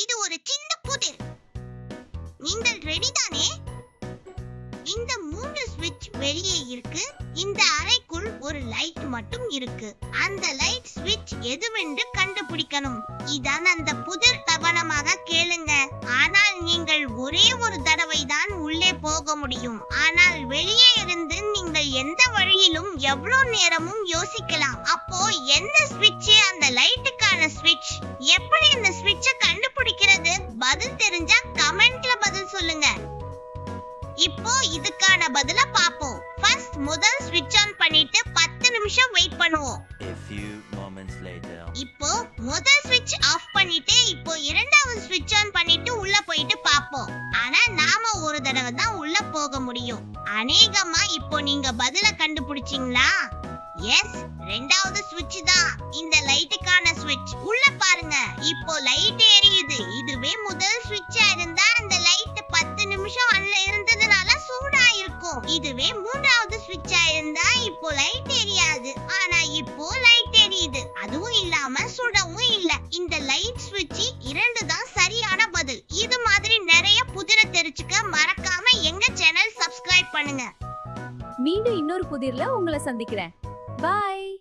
இது ஒரு சின்ன புதிர். நீங்கள் ரெடி தானே? இந்த 3 ஸ்விட்ச் வெளியே இருக்கு. இந்த அறைக்குள் ஒரு லைட் மட்டும் இருக்கு. அந்த லைட் ஸ்விட்ச் எதுவென்று கண்டுபிடிக்கணும். இதான் அந்த புதிர். கவனமாக கேளுங்க. ஆனால் நீங்கள் ஒரே ஒரு தடவை தான் உள்ளே போக முடியும். ஆனால் வெளியே இருந்து நீங்கள் எந்த வழியிலும் எவ்வளவு நேரமும் யோசிக்கலாம். அப்போ எந்த ஸ்விட்ச் அந்த லைட்டுக்கான ஸ்விட்ச்? எப்படி இந்த ஸ்விட்சை கண்டுபிடிக்கிறது? பதில் தெரிஞ்சா கமெண்ட்ல பதில் சொல்லுங்க. இப்போ இதுக்கான பதில பாப்போம். ஃபர்ஸ்ட் முதல் ஸ்விட்ச் ஆன் பண்ணிட்டு 10 நிமிஷம் வெயிட் பண்ணுவோம். A few moments later. இப்போ முதல் ஸ்விட்ச் ஆஃப் பண்ணிட்டு இப்போ இரண்டாவது ஸ்விட்ச் ஆன் பண்ணிட்டு உள்ள போயிட்டு பாப்போம். ஆனா நாம ஒரு தடவை தான் உள்ள போக முடியும். அநேகமா இப்போ நீங்க பதில கண்டுபிடிச்சீங்களா? எஸ், ரெண்டாவது ஸ்விட்ச் தான் இந்த லைட்டுக்கான ஸ்விட்ச். உள்ள பாருங்க, இப்போ லைட் எரியுது. இதுவே முதல் ஸ்விட்சா இருந்தா அந்த லைட் 10 நிமிஷம் அங்க இருந்ததுனால சூடா இருக்கும். இதுவே மூன்றாவது ஸ்விட்சா இருந்தா இப்போ லைட் எரியாது. ஆனா இப்போ லைட் எரியுது. அதுவும் இல்லாம சுடவும் இல்ல. இந்த லைட் ஸ்விட்ச் 2 தான் சரியான பதில். இது மாதிரி நிறைய புதிர தெரிஞ்சுக்க மறக்காம எங்க சேனல் சப்ஸ்கிரைப் பண்ணுங்க. மீண்டும் இன்னொரு புதிர்ல உங்களை சந்திக்கிறேன். பாய்.